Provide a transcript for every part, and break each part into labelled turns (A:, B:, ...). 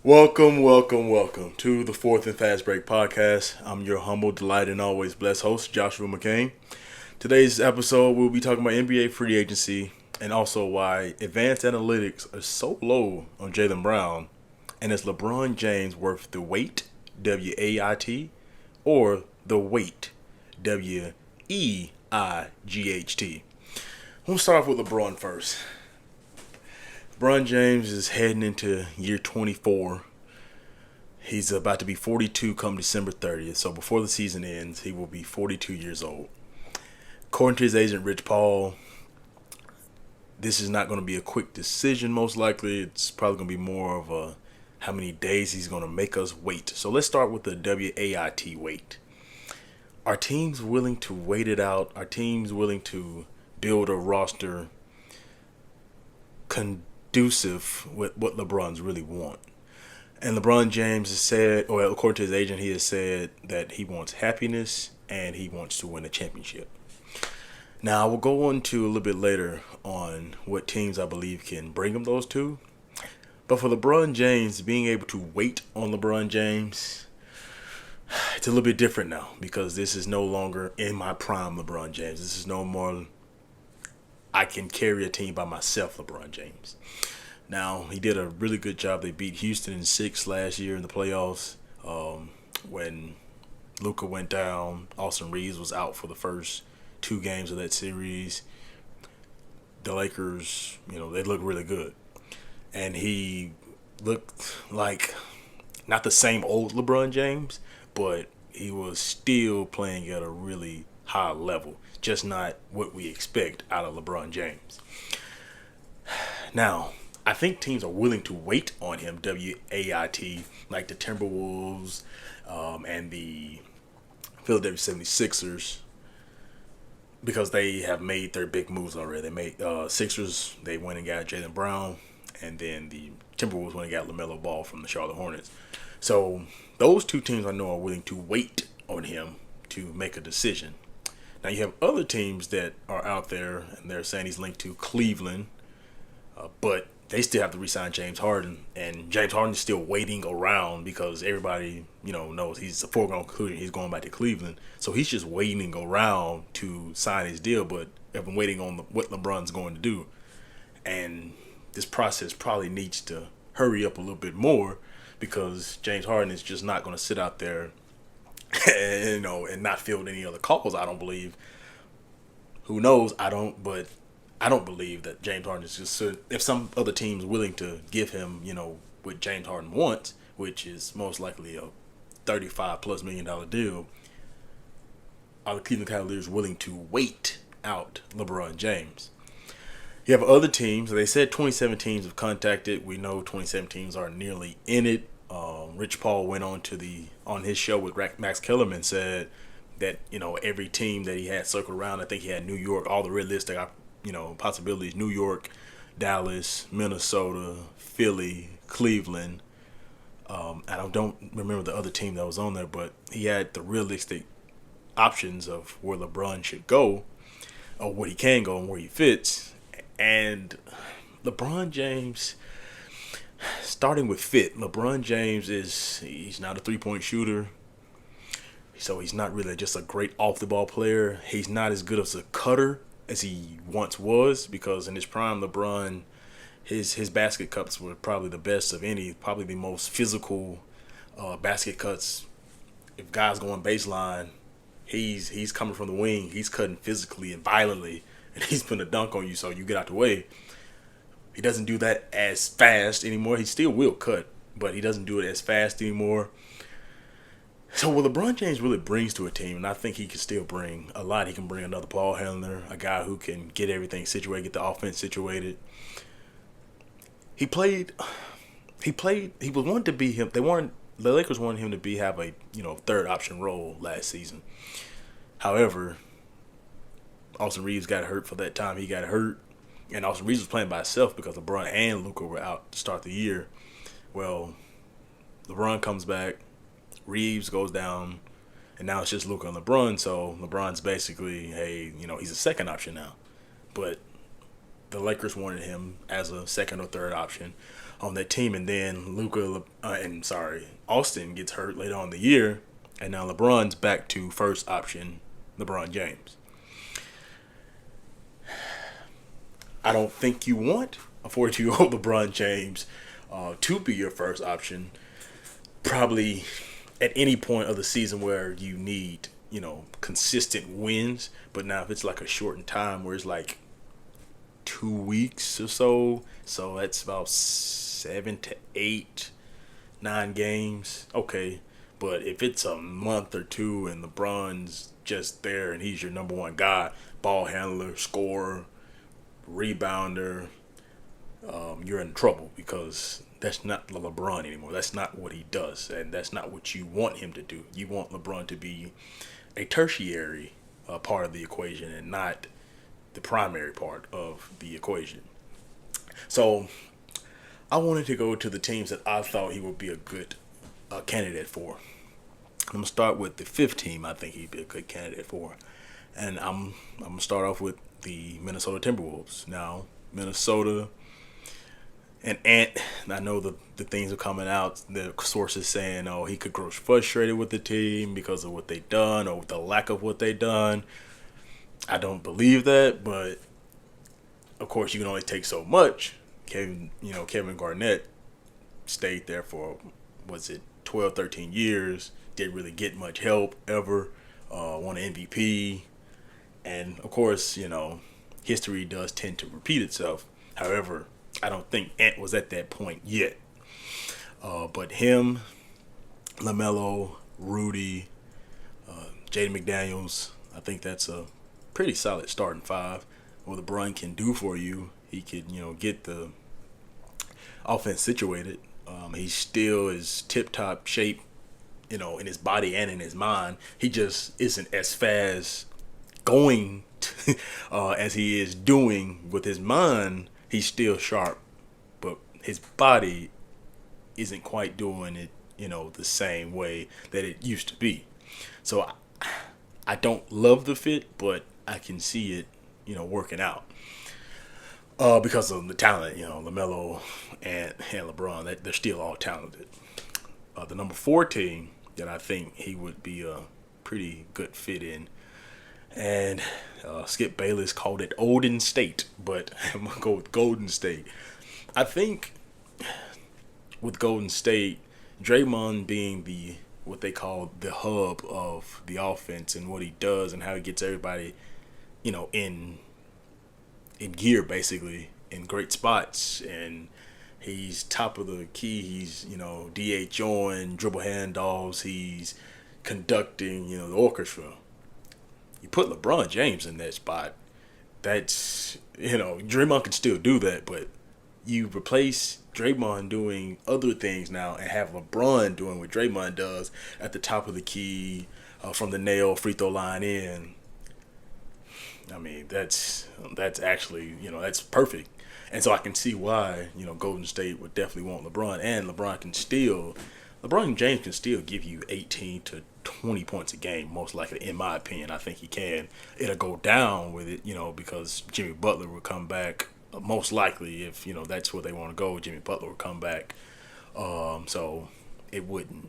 A: Welcome to the Fourth and Fast Break podcast. I'm your humble, delighted, and always blessed host, Joshua McCain. Today's episode, we'll be talking about NBA free agency and also why advanced analytics are so low on Jaylen Brown, and is LeBron James worth the wait, WAIT, or the wait, WEIGHT? We'll start off with LeBron first. LeBron James is heading into year 24. He's about to be 42 come December 30th. So before the season ends, he will be 42 years old. According to his agent, Rich Paul, this is not going to be a quick decision, most likely. It's probably going to be more of a how many days he's going to make us wait. So let's start with the WAIT wait. Are teams willing to wait it out? Are teams willing to build a roster conducive with what LeBron's really want? And LeBron James has said, or according to his agent, he has said that he wants happiness and he wants to win a championship. Now, I will go on to a little bit later on what teams I believe can bring him those two. But for LeBron James, being able to wait on LeBron James, it's a little bit different now because this is no longer in my prime LeBron James. This is no more I can carry a team by myself LeBron James. Now, he did a really good job. They beat Houston in 6 last year in the playoffs. When Luka went down, Austin Reeves was out for the first 2 games of that series. The Lakers, they looked really good. And he looked like not the same old LeBron James, but he was still playing at a really high level. Just not what we expect out of LeBron James. Now, I think teams are willing to wait on him, WAIT, like the Timberwolves and the Philadelphia 76ers, because they have made their big moves already. They made Sixers, they went and got Jaylen Brown, and then the Timberwolves went and got LaMelo Ball from the Charlotte Hornets. So those two teams I know are willing to wait on him to make a decision. Now you have other teams that are out there, and they're saying he's linked to Cleveland, but they still have to re-sign James Harden, and James Harden is still waiting around because everybody, knows he's a foregone conclusion. He's going back to Cleveland, so he's just waiting around to sign his deal. But I've been waiting on what LeBron's going to do, and this process probably needs to hurry up a little bit more because James Harden is just not going to sit out there, and not field any other calls. I don't believe. Who knows? I don't believe that James Harden is just if some other team's willing to give him, what James Harden wants, which is most likely a $35+ million deal, are the Cleveland Cavaliers willing to wait out LeBron James? You have other teams. They said 27 teams have contacted. We know 27 teams are nearly in it. Rich Paul went on his show with Max Kellerman, said that every team that he had circled around. I think he had New York, all the realistic possibilities: New York, Dallas, Minnesota, Philly, Cleveland. I don't remember the other team that was on there, but he had the realistic options of where LeBron should go, or where he can go and where he fits. And LeBron James, starting with fit, LeBron James he's not a 3-point shooter. So he's not really just a great off-the-ball player. He's not as good as a cutter as he once was, because in his prime, LeBron, his basket cuts were probably the best of any, probably the most physical basket cuts. If guys going baseline, he's coming from the wing, he's cutting physically and violently, and he's putting a dunk on you so you get out the way. He doesn't do that as fast anymore. He still will cut, but he doesn't do it as fast anymore. So what LeBron James really brings to a team, and I think he can still bring a lot. He can bring another ball handler, a guy who can get everything situated, get the offense situated. He was wanted to be him. The Lakers wanted him to have a third option role last season. However, Austin Reeves got hurt for that time. He got hurt, and Austin Reeves was playing by himself because LeBron and Luka were out to start the year. Well, LeBron comes back. Reeves goes down, and now it's just Luka and LeBron. So LeBron's basically, he's a second option now. But the Lakers wanted him as a second or third option on that team, and then Austin gets hurt later on in the year, and now LeBron's back to first option LeBron James. I don't think you want a 42-year-old LeBron James to be your first option, probably at any point of the season where you need, consistent wins. But now if it's like a shortened time where it's like 2 weeks or so that's about 7 to 8, 9 games. Okay. But if it's a month or two and LeBron's just there and he's your number one guy, ball handler, scorer, rebounder, you're in trouble, because that's not LeBron anymore. That's not what he does, and that's not what you want him to do. You want LeBron to be a tertiary part of the equation and not the primary part of the equation. So I wanted to go to the teams that I thought he would be a good candidate for. I'm going to start with the fifth team I think he'd be a good candidate for. And I'm going to start off with the Minnesota Timberwolves. Now, Minnesota and Ant, I know the things are coming out, the sources saying, oh, he could grow frustrated with the team because of what they've done or the lack of what they've done. I don't believe that, but of course you can only take so much. Kevin Garnett stayed there for, 12, 13 years, didn't really get much help ever, won an MVP. And of course, history does tend to repeat itself. However, I don't think Ant was at that point yet. But him, LaMelo, Rudy, Jaden McDaniels, I think that's a pretty solid starting five. What LeBron can do for you, he could, get the offense situated. He still is tip-top shape, in his body and in his mind. He just isn't as fast going as he is doing with his mind. He's still sharp, but his body isn't quite doing it, the same way that it used to be. So I don't love the fit, but I can see it, working out. Because of the talent, LaMelo and LeBron, they're still all talented. The number 4 team that I think he would be a pretty good fit in, and Skip Bayless called it Golden State, but I'm going to go with Golden State. I think with Golden State, Draymond being what they call the hub of the offense and what he does and how he gets everybody, in gear, basically, in great spots, and he's top of the key. He's, DHOing, dribble handoffs. He's conducting, the orchestra. You put LeBron James in that spot, that's, Draymond can still do that, but you replace Draymond doing other things now and have LeBron doing what Draymond does at the top of the key, from the nail free throw line in. I mean, that's actually, that's perfect. And so I can see why, Golden State would definitely want LeBron, and LeBron James can still give you 18 to 20 points a game, most likely, in my opinion. I think he can. It'll go down with it, because Jimmy Butler will come back, most likely, if, that's where they want to go. Jimmy Butler will come back. So it wouldn't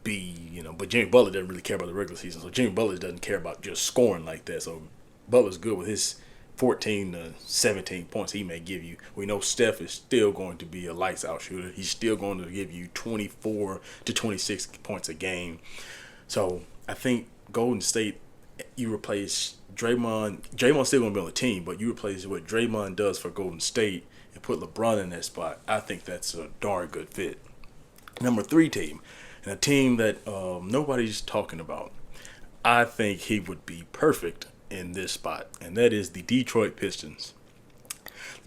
A: be, but Jimmy Butler doesn't really care about the regular season. So Jimmy Butler doesn't care about just scoring like that. So Butler's good with his 14 to 17 points he may give you. We know Steph is still going to be a lights out shooter. He's still going to give you 24 to 26 points a game. So I think Golden State, you replace Draymond. Draymond's still going to be on the team, but you replace what Draymond does for Golden State and put LeBron in that spot. I think that's a darn good fit. Number 3 team, and a team that nobody's talking about. I think he would be perfect in this spot, and that is the Detroit Pistons.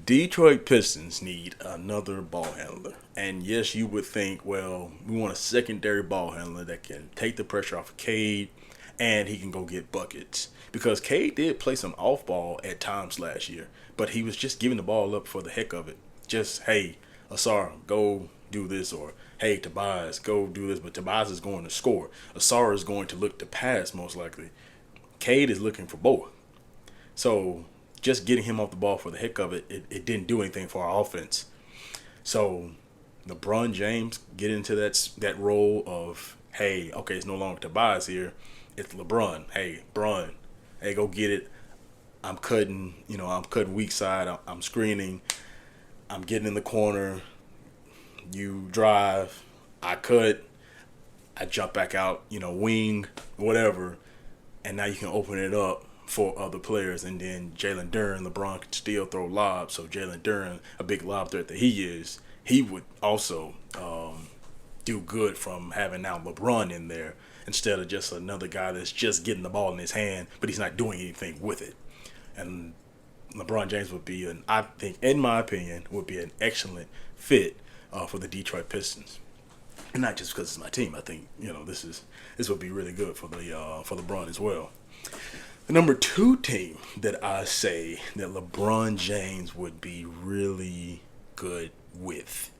A: Detroit Pistons need another ball handler. And yes, you would think, well, we want a secondary ball handler that can take the pressure off of Cade, and he can go get buckets. Because Cade did play some off ball at times last year, but he was just giving the ball up for the heck of it. Just, hey, Asar, go do this, or hey, Tobias, go do this. But Tobias is going to score. Asar is going to look to pass, most likely. Cade is looking for both. So just getting him off the ball for the heck of it didn't do anything for our offense. So LeBron James get into that role of, hey, okay, it's no longer Tobias here. It's LeBron. Hey, Bron, hey, go get it. I'm cutting, I'm cutting weak side. I'm screening. I'm getting in the corner. You drive. I cut. I jump back out, wing, whatever. And now you can open it up for other players. And then Jaylen Brown, LeBron can still throw lobs. So Jaylen Brown, a big lob threat that he is, he would also do good from having now LeBron in there instead of just another guy that's just getting the ball in his hand, but he's not doing anything with it. And LeBron James would be I think, in my opinion, would be an excellent fit for the Detroit Pistons. And not just because it's my team. I think, this would be really good for LeBron as well. The number 2 team that I say that LeBron James would be really good with,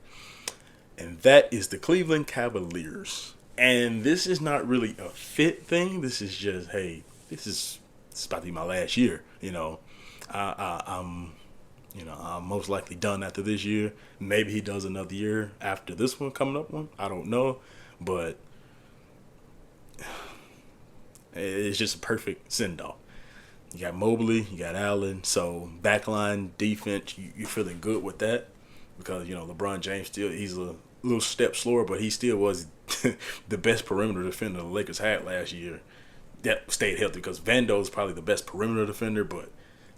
A: and that is the Cleveland Cavaliers. And this is not really a fit thing. This is just, hey, this is about to be my last year. I'm most likely done after this year. Maybe he does another year after this one coming up one. I don't know, but it's just a perfect send off. You got Mobley, you got Allen, so backline defense, you're feeling good with that because LeBron James he's a little step slower, but he still was the best perimeter defender the Lakers had last year. That stayed healthy because Vando's probably the best perimeter defender, but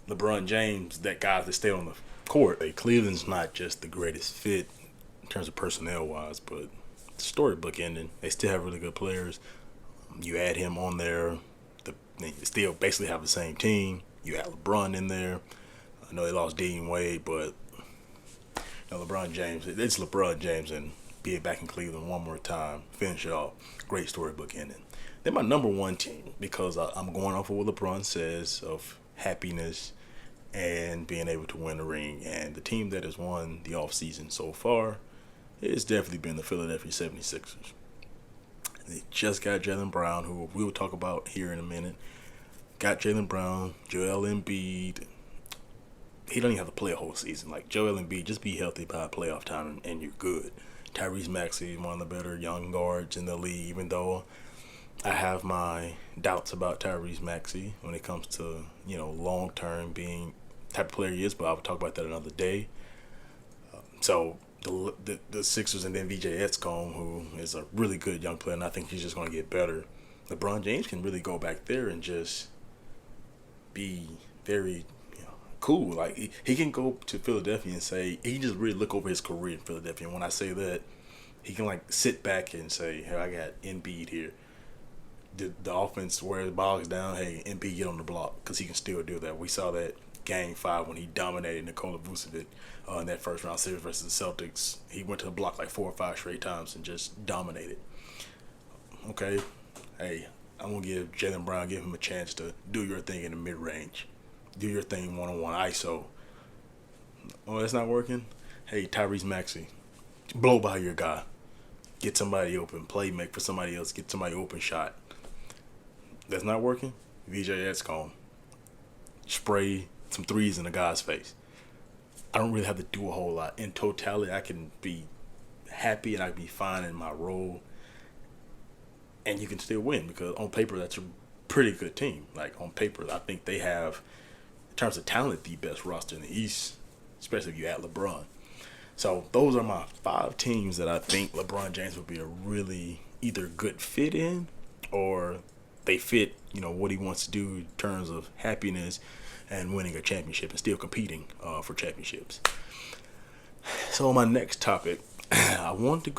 A: LeBron James, that guy that stayed on the court. Cleveland's not just the greatest fit in terms of personnel-wise, but storybook ending. They still have really good players. You add him on there, they still basically have the same team. You add LeBron in there. I know they lost Dean Wade, but LeBron James, it's LeBron James, and be back in Cleveland one more time, finish it off. Great storybook ending. Then my number 1 team, because I'm going off of what LeBron says of happiness and being able to win a ring. And the team that has won the offseason so far has definitely been the Philadelphia 76ers. They just got Jaylen Brown, who we'll talk about here in a minute. Got Jaylen Brown, Joel Embiid. He don't even have to play a whole season. Like Joel Embiid, just be healthy by playoff time and you're good. Tyrese Maxey, one of the better young guards in the league, even though I have my doubts about Tyrese Maxey when it comes to, long-term being the type of player he is, but I'll talk about that another day. So the Sixers and then VJ Etzcombe, who is a really good young player, and I think he's just going to get better. LeBron James can really go back there and just be very cool. Like he can go to Philadelphia and say, he can just really look over his career in Philadelphia. And when I say that, he can sit back and say, hey, I got Embiid here. The offense where it bogs down, hey, Embiid get on the block because he can still do that. We saw that Game 5 when he dominated Nikola Vucevic in that first round series versus the Celtics. He went to the block 4 or 5 straight times and just dominated. Okay, hey, I'm going to give Jaylen Brown, give him a chance to do your thing in the mid-range. Do your thing one-on-one ISO. Oh, that's not working? Hey, Tyrese Maxey, blow by your guy. Get somebody open. Play make for somebody else. Get somebody open shot. That's not working? VJ Etzcombe. Spray some threes in the guy's face. I don't really have to do a whole lot. In totality, I can be happy and I can be fine in my role. And you can still win because on paper, that's a pretty good team. On paper, I think they have, in terms of talent, the best roster in the East, especially if you add LeBron. So those are my 5 teams that I think LeBron James would be a really either good fit in or they fit, what he wants to do in terms of happiness and winning a championship and still competing for championships. So my next topic, I want to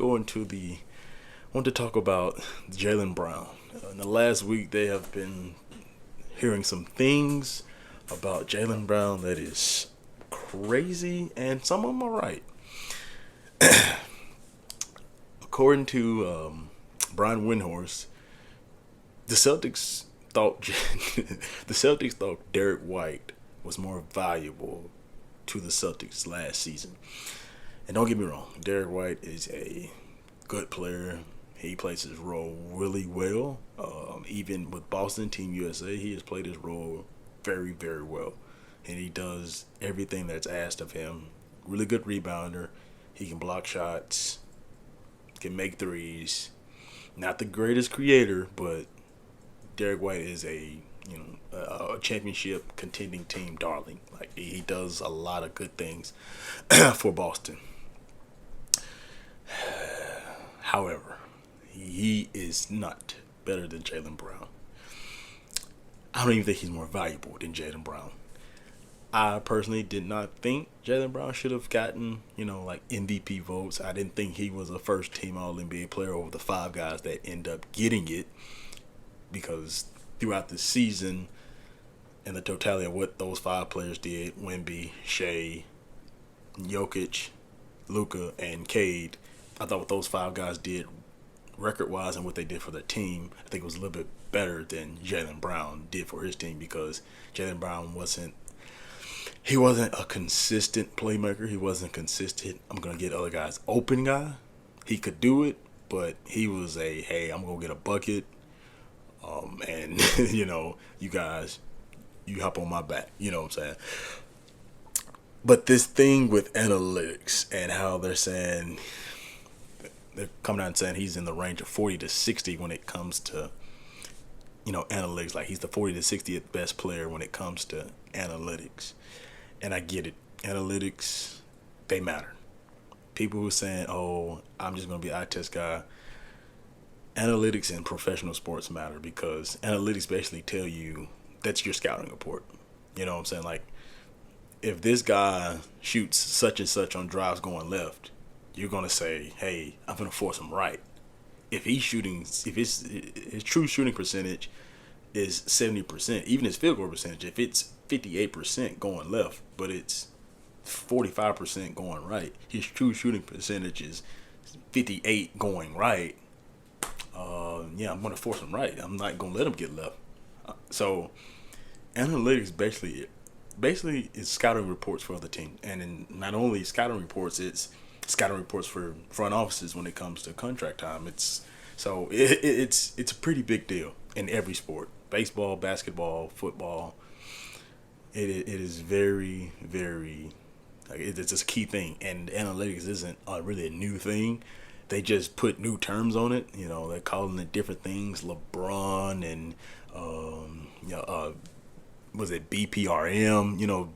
A: talk about Jaylen Brown. In the last week, they have been hearing some things about Jaylen Brown that is crazy, and some of them are right. According to Brian Windhorst, the Celtics thought Derek White was more valuable to the Celtics last season. And don't get me wrong, Derek White is a good player. He plays his role really well. Even with Boston, Team USA, he has played his role very, very well. and he does everything that's asked of him. Really good rebounder. He can block shots, can make threes. Not the greatest creator, but Derek White is a championship contending team darling. Like he does a lot of good things for Boston. However, he is not better than Jaylen Brown. I don't even think he's more valuable than Jaylen Brown. I personally did not think Jaylen Brown should have gotten, like MVP votes. I didn't think he was a first team All NBA player over the 5 guys that end up getting it, because throughout the season and the totality of what those 5 players did, Wemby, Shea, Jokic, Luka, and Cade, I thought what those 5 guys did record-wise and what they did for their team, I think it was a little bit better than Jaylen Brown did for his team, because Jaylen Brown wasn't a consistent playmaker. He wasn't consistent, I'm going to get other guys open guy. He could do it, but he was hey, I'm going to get a bucket, and, you guys, you hop on my back. You know what I'm saying? But this thing with analytics and how they're coming out and saying he's in the range of 40 to 60 when it comes to, analytics. Like he's the 40 to 60th best player when it comes to analytics. And I get it. Analytics, they matter. People who are saying, oh, I'm just going to be an eye test guy. Analytics in professional sports matter, because analytics basically tell you that's your scouting report. You know what I'm saying? Like, if this guy shoots such and such on drives going left, you're going to say, hey, I'm going to force him right. If his true shooting percentage is 70%, even his field goal percentage, if it's 58% going left, but it's 45% going right, his true shooting percentage is 58 going right, I'm going to force him right. I'm not going to let him get left. So analytics basically is scouting reports for other teams. And in not only scouting reports, it's scouting reports for front offices when it comes to contract time. It's a pretty big deal in every sport. Baseball, basketball, football. It is very, very, it's a key thing. And analytics isn't really a new thing. They just put new terms on it. They're calling it different things. LeBron and was it BPRM?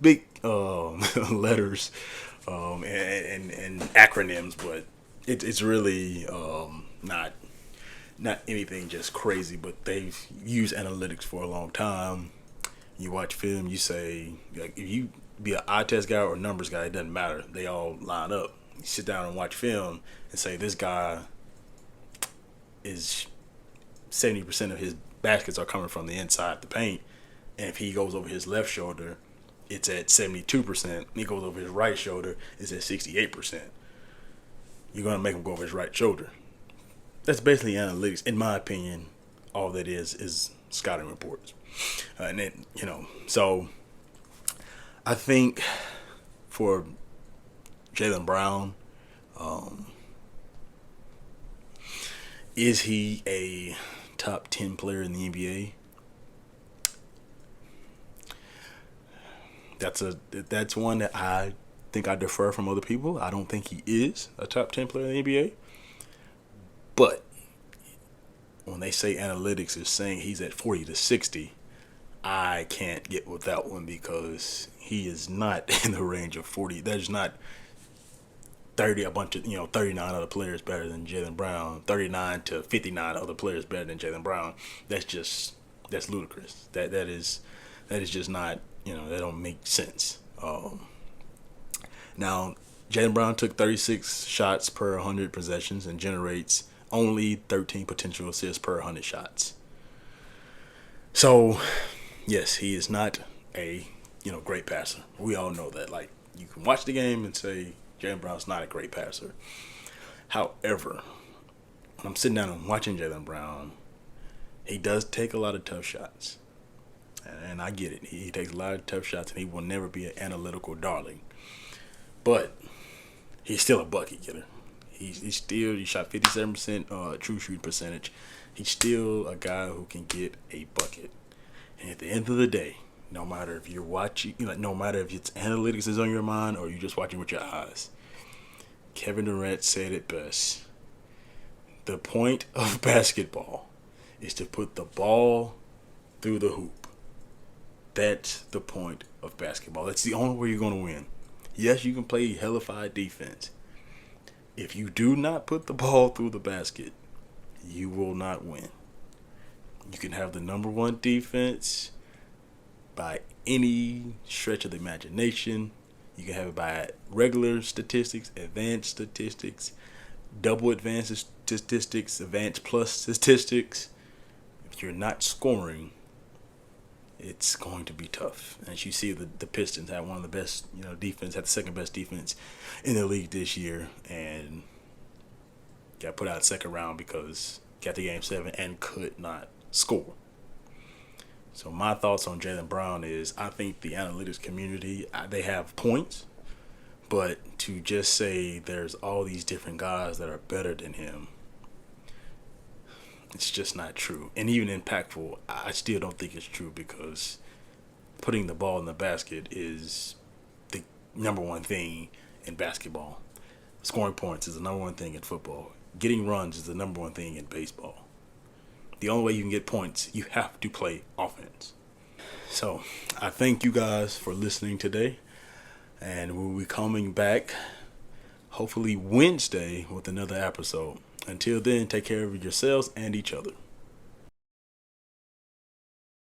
A: Big letters and acronyms, but it's really not anything just crazy. But they've used analytics for a long time. You watch film, you say, like, if you be an eye test guy or a numbers guy, it doesn't matter. They all line up. You sit down and watch film and say, this guy is 70% of his baskets are coming from the inside the paint. And if he goes over his left shoulder, it's at 72%. He goes over his right shoulder, it's at 68%. You're going to make him go over his right shoulder. That's basically analytics. In my opinion, all that is scouting reports. And then, so I think for Jaylen Brown, is he a top 10 player in the NBA? That's one that I think I defer from other people. I don't think he is a top 10 player in the NBA. But when they say analytics is saying he's at 40 to 60, I can't get with that one, because he is not in the range of 40. There's not 39 other players better than Jaylen Brown, 39 to 59 other players better than Jaylen Brown. That's ludicrous. That is just not, that don't make sense. Now, Jaylen Brown took 36 shots per 100 possessions and generates only 13 potential assists per 100 shots. So, yes, he is not a great passer. We all know that. Like, you can watch the game and say Jaylen Brown's not a great passer. However, when I'm sitting down and watching Jaylen Brown, he does take a lot of tough shots. And I get it. He takes a lot of tough shots, and he will never be an analytical darling. But he's still a bucket getter. He shot 57% true shooting percentage. He's still a guy who can get a bucket. And at the end of the day, No matter if you're watching, no matter if it's analytics is on your mind or you're just watching with your eyes. Kevin Durant said it best. The point of basketball is to put the ball through the hoop. That's the point of basketball. That's the only way you're going to win. Yes, you can play hellified defense. If you do not put the ball through the basket, you will not win. You can have the number one defense by any stretch of the imagination. You can have it by regular statistics, advanced statistics, double advanced statistics, advanced plus statistics. If you're not scoring, it's going to be tough. As you see, the Pistons had one of the best, defense, had the second best defense in the league this year, and got put out second round because got to game 7 and could not score. So my thoughts on Jaylen Brown is I think the analytics community, they have points, but to just say there's all these different guys that are better than him, it's just not true. And even impactful, I still don't think it's true because putting the ball in the basket is the number one thing in basketball. Scoring points is the number one thing in football. Getting runs is the number one thing in baseball. The only way you can get points, you have to play offense. So I thank you guys for listening today. And we'll be coming back hopefully Wednesday with another episode. Until then, take care of yourselves and each other.